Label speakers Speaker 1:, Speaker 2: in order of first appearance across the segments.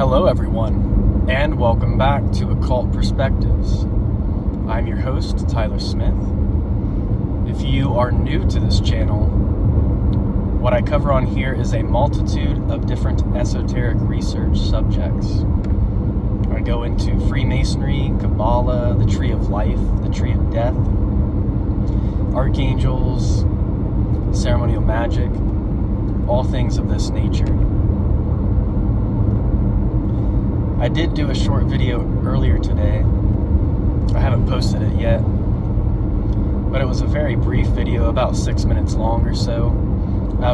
Speaker 1: Hello everyone, and welcome back to Occult Perspectives. I'm your host, Tyler Smith. If you are new to this channel, what I cover on here is a multitude of different esoteric research subjects. I go into Freemasonry, Kabbalah, the Tree of Life, the Tree of Death, archangels, ceremonial magic, all things of this nature. I did do a short video earlier today. I haven't posted it yet, but it was a very brief video, about 6 minutes long or so,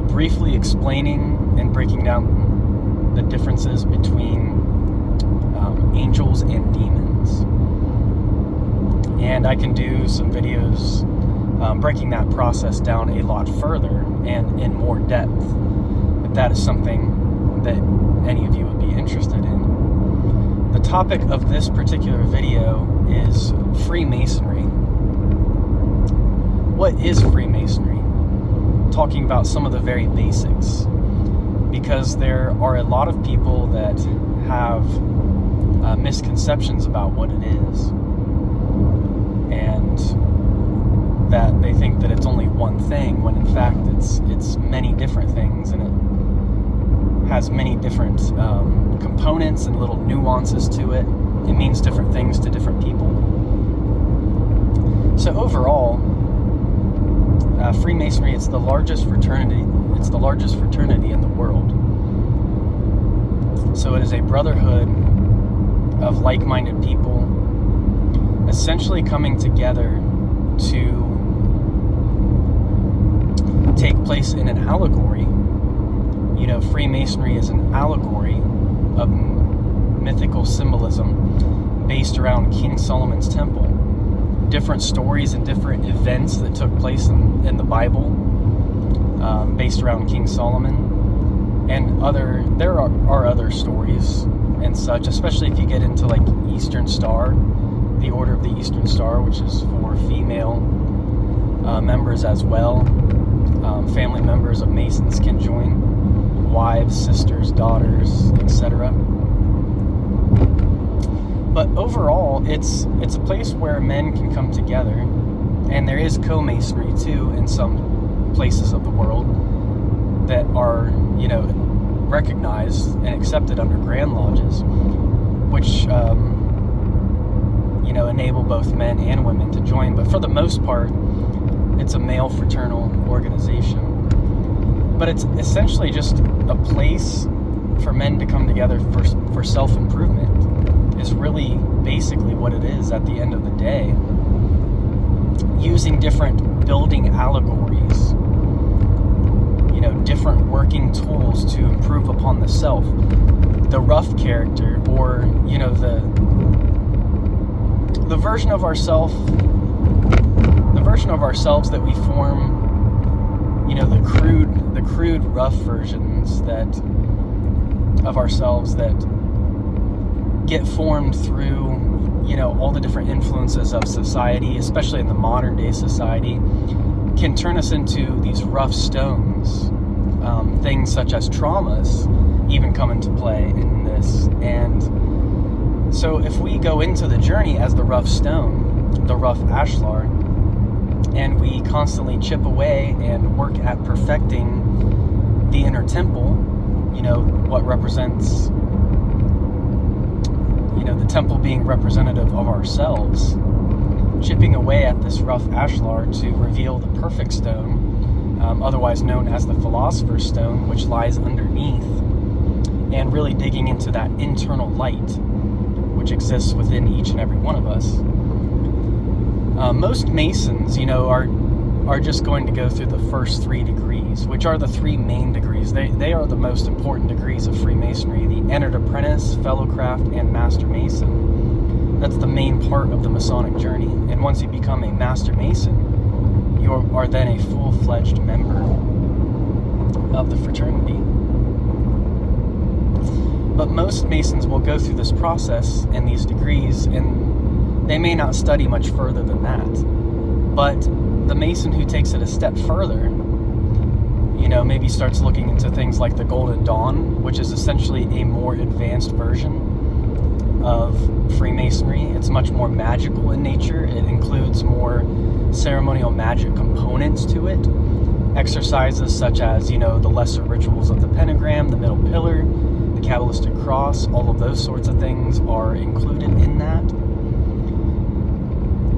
Speaker 1: briefly explaining and breaking down the differences between angels and demons. And I can do some videos breaking that process down a lot further and in more depth, if that is something that any of you would be interested in. The topic of this particular video is Freemasonry. What is Freemasonry? Talking about some of the very basics, because there are a lot of people that have misconceptions about what it is, and that they think that it's only one thing, when in fact it's many different things, and it has many different components and little nuances to it. It means different things to different people. So overall, Freemasonry, it's the largest fraternity. It's the largest fraternity in the world. So it is a brotherhood of like-minded people, essentially coming together to take place in an allegory. You know, Freemasonry is an allegory of mythical symbolism based around King Solomon's temple. Different stories and different events that took place in the Bible based around King Solomon. And there are other stories and such, especially if you get into like Eastern Star, the Order of the Eastern Star, which is for female members as well. Family members of Masons can join. Wives, sisters, daughters, etc. But overall, it's a place where men can come together, and there is co-masonry too in some places of the world that are, recognized and accepted under Grand Lodges, which enable both men and women to join. But for the most part, it's a male fraternal organization. But it's essentially just a place for men to come together for self-improvement, is really basically what it is at the end of the day. Using different building allegories, different working tools to improve upon the self. The rough character, or, the version of ourselves that we form, the crude rough versions of ourselves that get formed through, all the different influences of society, especially in the modern day society, can turn us into these rough stones. Things such as traumas even come into play in this. And so if we go into the journey as the rough stone, the rough ashlar, and we constantly chip away and work at perfecting the inner temple, what represents, the temple being representative of ourselves, chipping away at this rough ashlar to reveal the perfect stone, otherwise known as the Philosopher's Stone, which lies underneath, and really digging into that internal light which exists within each and every one of us. Most Masons, are just going to go through the first 3 degrees, which are the 3 main degrees. They are the most important degrees of Freemasonry: the Entered Apprentice, Fellowcraft, and Master Mason. That's the main part of the Masonic journey. And once you become a Master Mason, you are then a full-fledged member of the fraternity. But most Masons will go through this process and these degrees, and they may not study much further than that. But the Mason who takes it a step further, maybe starts looking into things like the Golden Dawn, which is essentially a more advanced version of Freemasonry. It's much more magical in nature. It includes more ceremonial magic components to it. Exercises such as, the lesser rituals of the pentagram, the middle pillar, the Kabbalistic cross, all of those sorts of things are included in that.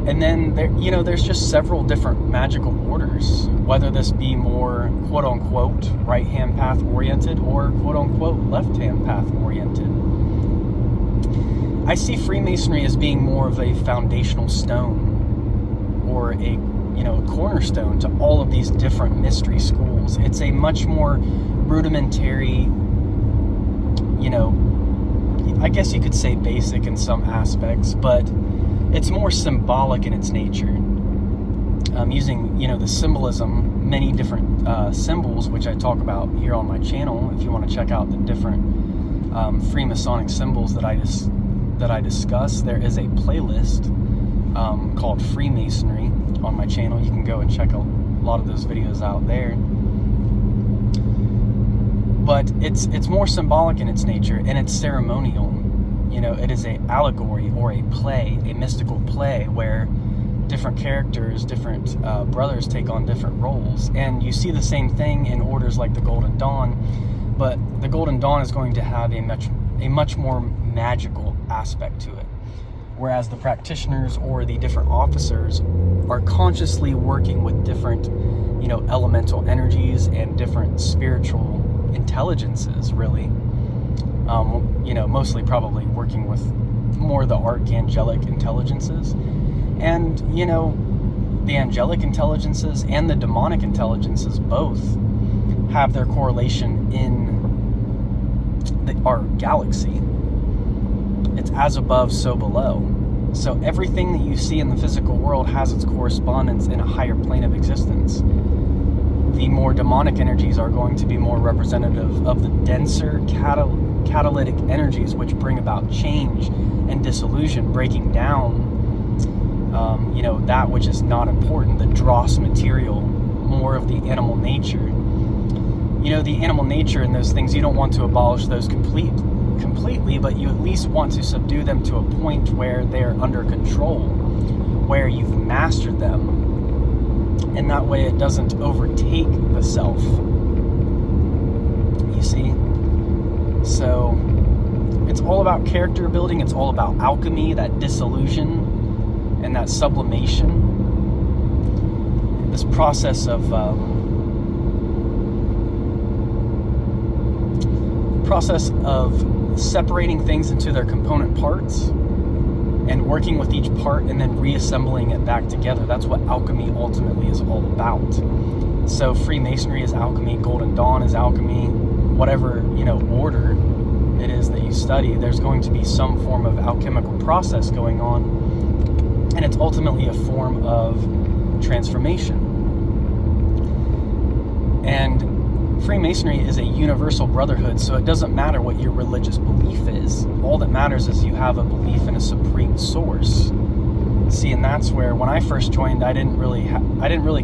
Speaker 1: And then there's just several different magical orders, whether this be more quote-unquote right-hand path oriented or quote-unquote left-hand path oriented. I see Freemasonry as being more of a foundational stone, or a cornerstone to all of these different mystery schools. It's a much more rudimentary, I guess you could say basic in some aspects, but it's more symbolic in its nature. Using, the symbolism, many different symbols, which I talk about here on my channel. If you want to check out the different Freemasonic symbols that I discuss, there is a playlist called Freemasonry on my channel. You can go and check a lot of those videos out there. But it's more symbolic in its nature, and it's ceremonial. It is an allegory or a play, a mystical play, where different characters, different brothers take on different roles. And you see the same thing in orders like the Golden Dawn, but the Golden Dawn is going to have a much more magical aspect to it. Whereas the practitioners or the different officers are consciously working with different, elemental energies and different spiritual intelligences, really. Mostly probably working with more the archangelic intelligences. And, the angelic intelligences and the demonic intelligences both have their correlation in our galaxy. It's as above, so below. So everything that you see in the physical world has its correspondence in a higher plane of existence. The more demonic energies are going to be more representative of the denser catalytic energies, which bring about change and dissolution, breaking down, that which is not important, the dross material, more of the animal nature. The animal nature and those things, you don't want to abolish those completely, but you at least want to subdue them to a point where they're under control, where you've mastered them, and that way it doesn't overtake the self. You see? So it's all about character building. It's all about alchemy, that dissolution and that sublimation. This process of separating things into their component parts and working with each part and then reassembling it back together. That's what alchemy ultimately is all about. So Freemasonry is alchemy, Golden Dawn is alchemy, whatever, order it is that you study, there's going to be some form of alchemical process going on, and it's ultimately a form of transformation. And Freemasonry is a universal brotherhood, so it doesn't matter what your religious belief is. All that matters is you have a belief in a supreme source. See, and that's where when I first joined, I didn't really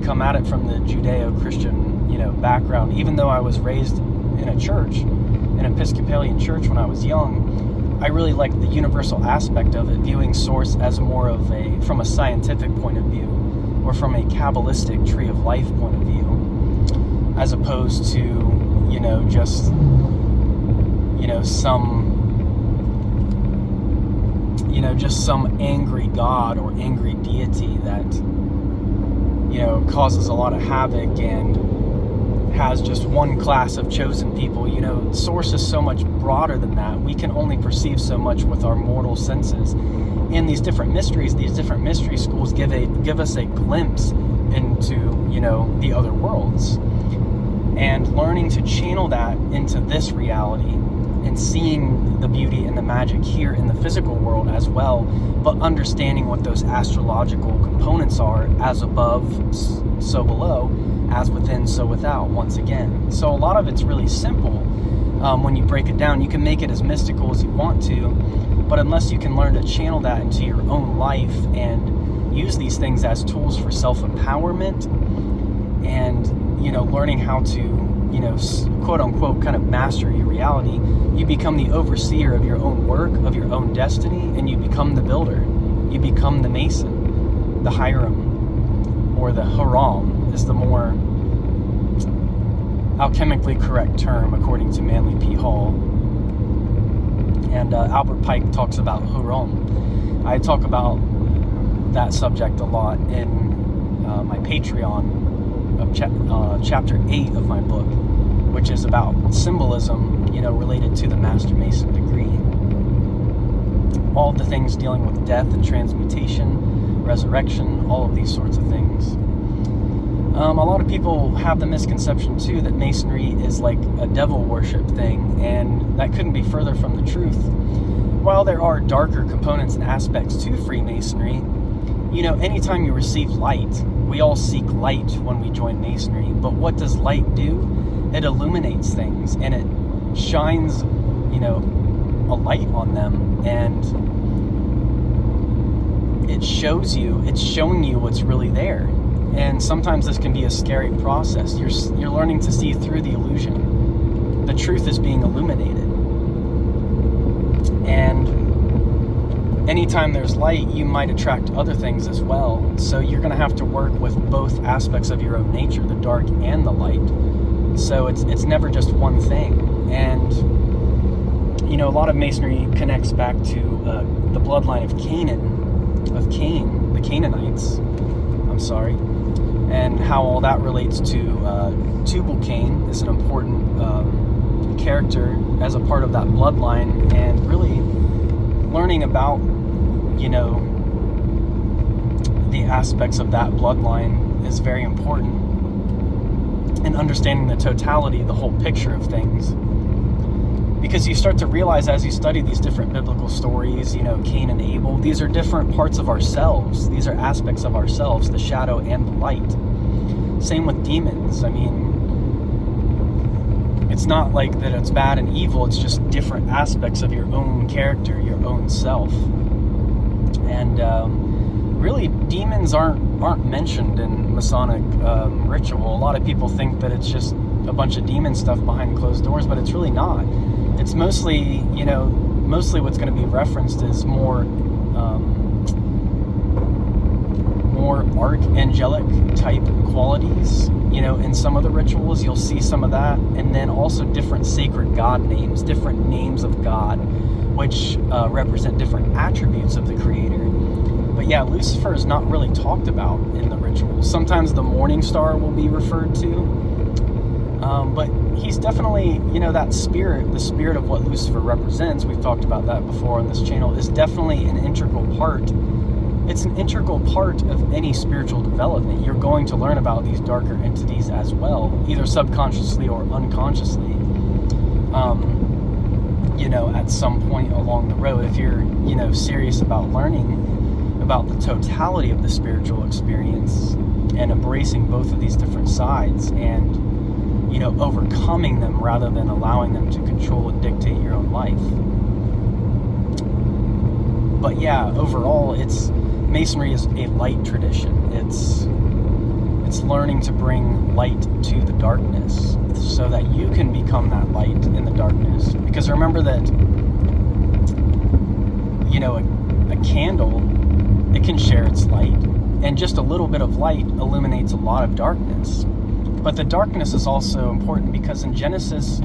Speaker 1: come at it from the Judeo-Christian, background. Even though I was raised in a church, an Episcopalian church when I was young, I really liked the universal aspect of it, viewing source as more of from a scientific point of view, or from a Kabbalistic tree of life point of view, as opposed to, just, some angry god or angry deity that, causes a lot of havoc and has just one class of chosen people. Source is so much broader than that. We can only perceive so much with our mortal senses. And these different mystery schools give us a glimpse into, the other worlds. And learning to channel that into this reality and seeing the beauty and the magic here in the physical world as well, but understanding what those astrological components are, as above, so below, as within, so without, once again. So a lot of it's really simple when you break it down. You can make it as mystical as you want to, but unless you can learn to channel that into your own life and use these things as tools for self-empowerment and, learning how to quote unquote, kind of master your reality. You become the overseer of your own work, of your own destiny, and you become the builder. You become the mason, the hiram, or the haram is the more alchemically correct term according to Manly P. Hall. And Albert Pike talks about haram. I talk about that subject a lot in my Patreon of chapter 8 of my book, which is about symbolism, related to the Master Mason degree. All of the things dealing with death and transmutation, resurrection, all of these sorts of things. A lot of people have the misconception too that Masonry is like a devil worship thing, and that couldn't be further from the truth. While there are darker components and aspects to Freemasonry, anytime you receive light, we all seek light when we join Masonry, but what does light do? It illuminates things, and it shines, a light on them, and it's showing you what's really there. And sometimes this can be a scary process. You're learning to see through the illusion. The truth is being illuminated. And anytime there's light, you might attract other things as well. So you're going to have to work with both aspects of your own nature, the dark and the light. So it's never just one thing. And, a lot of Masonry connects back to the bloodline of Cain, the Canaanites, and how all that relates to Tubal-Cain is an important character as a part of that bloodline, and really learning about, the aspects of that bloodline is very important, and understanding the totality, the whole picture of things. Because you start to realize as you study these different biblical stories, Cain and Abel, these are different parts of ourselves. These are aspects of ourselves, the shadow and the light. Same with demons. It's not like that it's bad and evil, it's just different aspects of your own character, your own self. And really, demons aren't mentioned in Masonic ritual. A lot of people think that it's just a bunch of demon stuff behind closed doors, but it's really not. It's mostly what's going to be referenced is more archangelic type qualities. In some of the rituals, you'll see some of that, and then also different sacred God names, different names of God, which represent different attributes of the Creator. But yeah, Lucifer is not really talked about in the rituals. Sometimes the morning star will be referred to. But he's definitely, that spirit, the spirit of what Lucifer represents, we've talked about that before on this channel, is definitely an integral part. It's an integral part of any spiritual development. You're going to learn about these darker entities as well, either subconsciously or unconsciously, at some point along the road. If you're, serious about learning about the totality of the spiritual experience and embracing both of these different sides and overcoming them rather than allowing them to control and dictate your own life. But yeah, overall, Masonry is a light tradition. It's learning to bring light to the darkness so that you can become that light in the darkness. Because remember that, a candle, it can share its light, and just a little bit of light illuminates a lot of darkness. But the darkness is also important because in Genesis,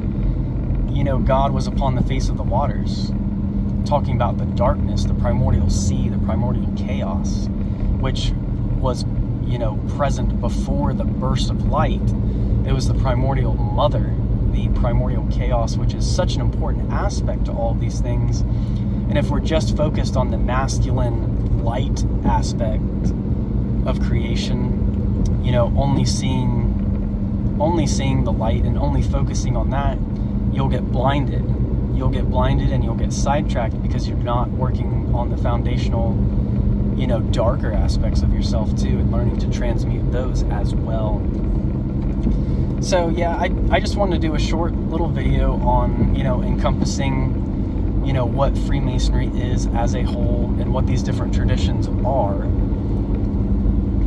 Speaker 1: God was upon the face of the waters, talking about the darkness, the primordial sea, the primordial chaos, which was, present before the burst of light. It was the primordial mother, the primordial chaos, which is such an important aspect to all of these things. And if we're just focused on the masculine light aspect of creation, only seeing the light and only focusing on that, you'll get blinded. You'll get blinded and you'll get sidetracked because you're not working on the foundational, darker aspects of yourself too, and learning to transmute those as well. So yeah, I just wanted to do a short little video on, encompassing, what Freemasonry is as a whole and what these different traditions are.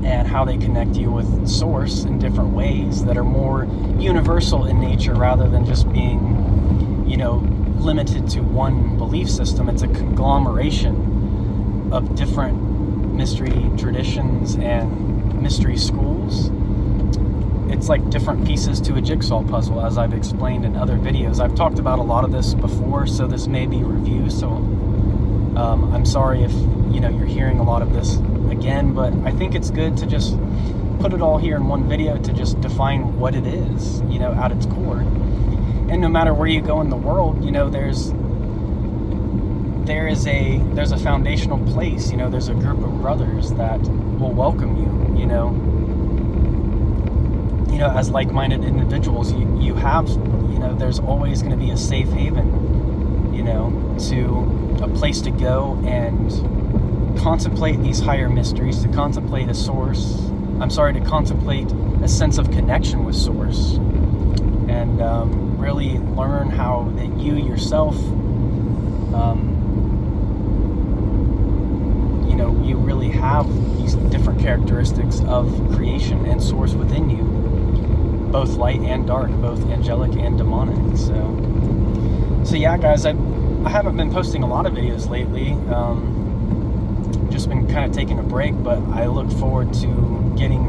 Speaker 1: and how they connect you with Source in different ways that are more universal in nature rather than just being, you know, limited to one belief system. It's a conglomeration of different mystery traditions and mystery schools. It's like different pieces to a jigsaw puzzle, as I've explained in other videos. I've talked about a lot of this before, so this may be review, so I'm sorry if, you know, you're hearing a lot of this again, but I think it's good to just put it all here in one video to just define what it is, you know, at its core. And no matter where you go in the world, you know, there's a foundational place, you know, there's a group of brothers that will welcome you, you know, as like-minded individuals. You have, you know, there's always going to be a safe haven, you know, to a place to go and contemplate these higher mysteries, to contemplate a source, to contemplate a sense of connection with Source, and really learn how that you yourself, you know, you really have these different characteristics of creation and Source within you, both light and dark, both angelic and demonic. So yeah, guys, I haven't been posting a lot of videos lately. Just been kind of taking a break, but I look forward to getting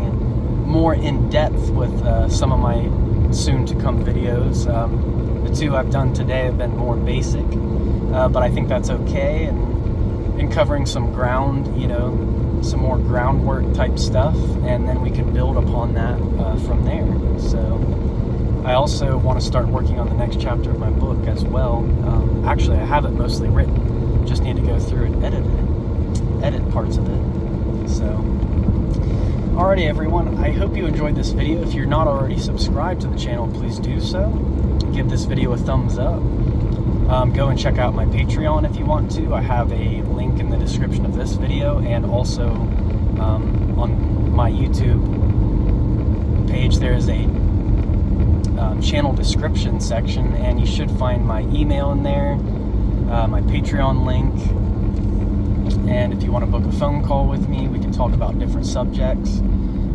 Speaker 1: more in depth with some of my soon-to-come videos. The two I've done today have been more basic, but I think that's okay, and covering some ground, you know, some more groundwork type stuff, and then we can build upon that from there. So I also want to start working on the next chapter of my book as well. Actually, I have it mostly written, just need to go through and edit parts of it. So alrighty, everyone, I hope you enjoyed this video. If you're not already subscribed to the channel, please do so. Give this video a thumbs up. Go and check out my Patreon if you want to. I have a link in the description of this video, and also on my YouTube page there is a channel description section, and you should find my email in there, my Patreon link, and if you want to book a phone call with me, we can talk about different subjects.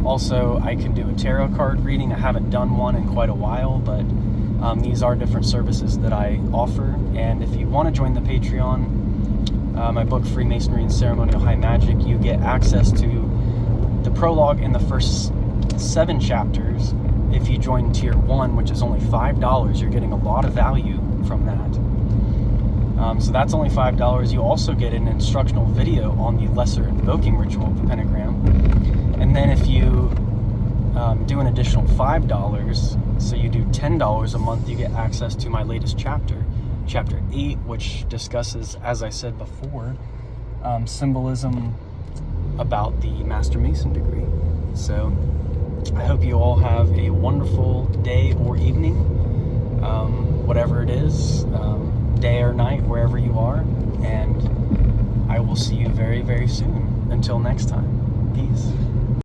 Speaker 1: Also, I can do a tarot card reading. I haven't done one in quite a while, but these are different services that I offer. And if you want to join the Patreon, my book Freemasonry and Ceremonial High Magic, you get access to the prologue in the first 7 chapters. If you join tier 1, which is only $5, you're getting a lot of value from that. So that's only $5. You also get an instructional video on the lesser invoking ritual of the pentagram. And then if you do an additional $5, so you do $10 a month, you get access to my latest chapter, Chapter 8, which discusses, as I said before, symbolism about the Master Mason degree. So I hope you all have a wonderful day or evening, whatever it is, day or night, wherever you are, and I will see you very, very soon. Until next time, peace.